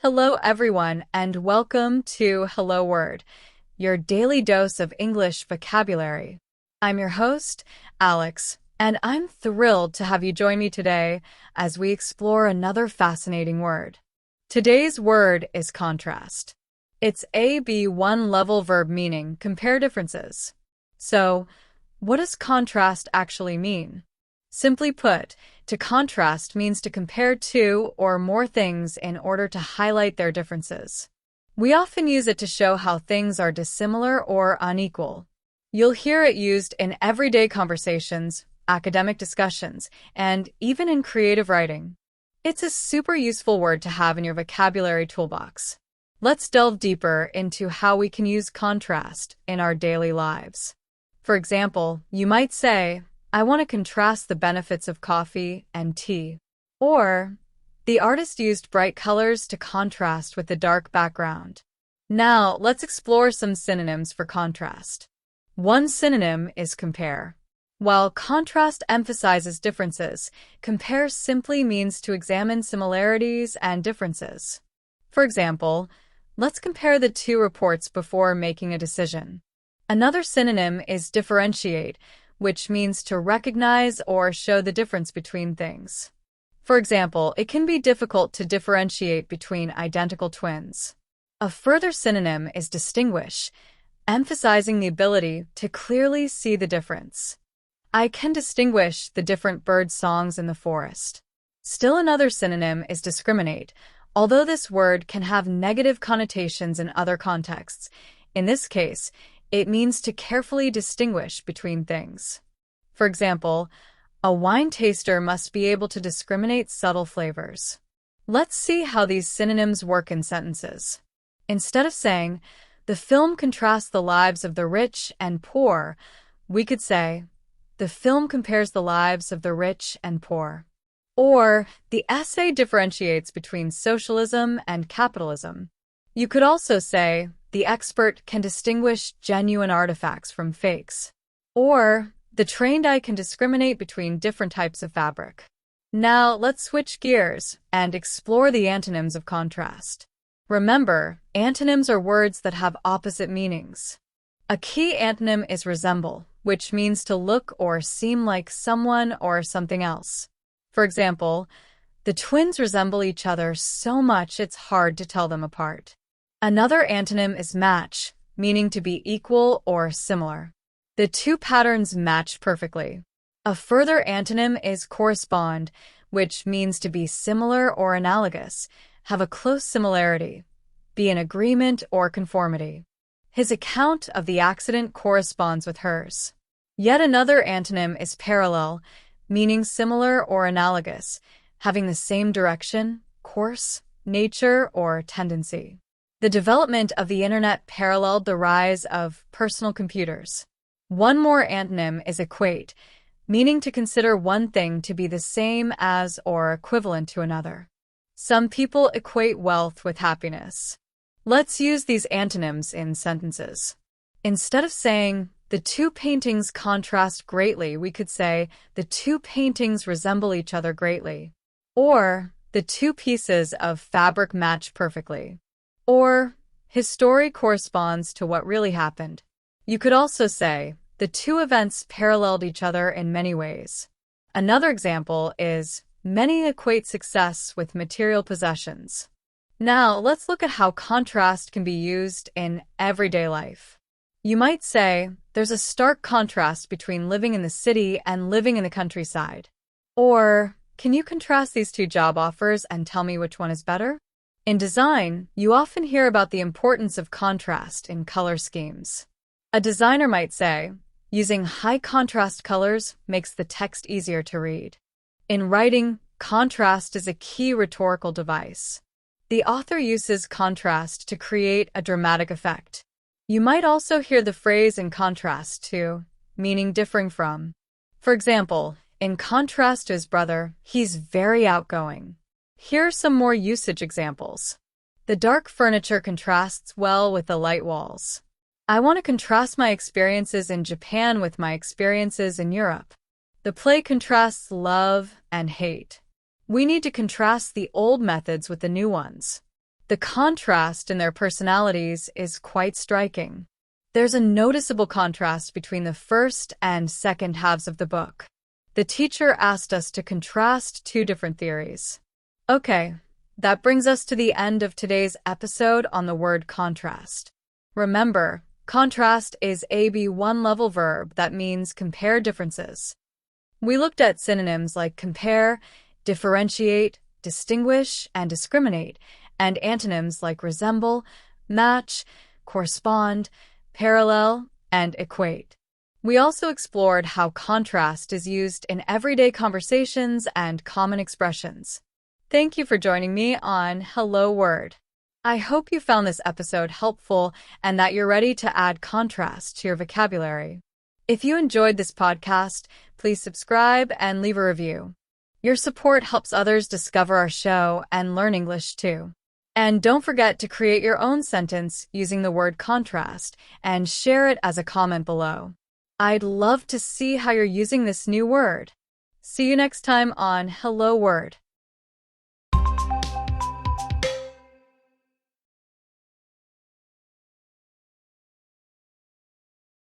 Hello, everyone, and welcome to Hello Word, your daily dose of English vocabulary. I'm your host, Alex, and I'm thrilled to have you join me today as we explore another fascinating word. Today's word is contrast. It's a B1 level verb meaning compare differences. So, what does contrast actually mean? Simply put, to contrast means to compare two or more things in order to highlight their differences. We often use it to show how things are dissimilar or unequal. You'll hear it used in everyday conversations, academic discussions, and even in creative writing. It's a super useful word to have in your vocabulary toolbox. Let's delve deeper into how we can use contrast in our daily lives. For example, you might say, I want to contrast the benefits of coffee and tea. Or, the artist used bright colors to contrast with the dark background. Now, let's explore some synonyms for contrast. One synonym is compare. While contrast emphasizes differences, compare simply means to examine similarities and differences. For example, let's compare the two reports before making a decision. Another synonym is differentiate, which means to recognize or show the difference between things. For example, it can be difficult to differentiate between identical twins. A further synonym is distinguish, emphasizing the ability to clearly see the difference. I can distinguish the different bird songs in the forest. Still another synonym is discriminate, although this word can have negative connotations in other contexts. In this case, it means to carefully distinguish between things. For example, a wine taster must be able to discriminate subtle flavors. Let's see how these synonyms work in sentences. Instead of saying, the film contrasts the lives of the rich and poor, we could say, the film compares the lives of the rich and poor. Or, the essay differentiates between socialism and capitalism. You could also say, the expert can distinguish genuine artifacts from fakes. Or, the trained eye can discriminate between different types of fabric. Now, let's switch gears and explore the antonyms of contrast. Remember, antonyms are words that have opposite meanings. A key antonym is resemble, which means to look or seem like someone or something else. For example, the twins resemble each other so much it's hard to tell them apart. Another antonym is match, meaning to be equal or similar. The two patterns match perfectly. A further antonym is correspond, which means to be similar or analogous, have a close similarity, be in agreement or conformity. His account of the accident corresponds with hers. Yet another antonym is parallel, meaning similar or analogous, having the same direction, course, nature, or tendency. The development of the internet paralleled the rise of personal computers. One more antonym is equate, meaning to consider one thing to be the same as or equivalent to another. Some people equate wealth with happiness. Let's use these antonyms in sentences. Instead of saying, the two paintings contrast greatly, we could say, the two paintings resemble each other greatly. Or, the two pieces of fabric match perfectly. Or, his story corresponds to what really happened. You could also say, the two events paralleled each other in many ways. Another example is, many equate success with material possessions. Now, let's look at how contrast can be used in everyday life. You might say, there's a stark contrast between living in the city and living in the countryside. Or, can you contrast these two job offers and tell me which one is better? In design, you often hear about the importance of contrast in color schemes. A designer might say, using high contrast colors makes the text easier to read. In writing, contrast is a key rhetorical device. The author uses contrast to create a dramatic effect. You might also hear the phrase in contrast to, meaning differing from. For example, in contrast to his brother, he's very outgoing. Here are some more usage examples. The dark furniture contrasts well with the light walls. I want to contrast my experiences in Japan with my experiences in Europe. The play contrasts love and hate. We need to contrast the old methods with the new ones. The contrast in their personalities is quite striking. There's a noticeable contrast between the first and second halves of the book. The teacher asked us to contrast two different theories. Okay, that brings us to the end of today's episode on the word contrast. Remember, contrast is a B1 level verb that means compare differences. We looked at synonyms like compare, differentiate, distinguish, and discriminate, and antonyms like resemble, match, correspond, parallel, and equate. We also explored how contrast is used in everyday conversations and common expressions. Thank you for joining me on Hello Word. I hope you found this episode helpful and that you're ready to add contrast to your vocabulary. If you enjoyed this podcast, please subscribe and leave a review. Your support helps others discover our show and learn English too. And don't forget to create your own sentence using the word contrast and share it as a comment below. I'd love to see how you're using this new word. See you next time on Hello Word.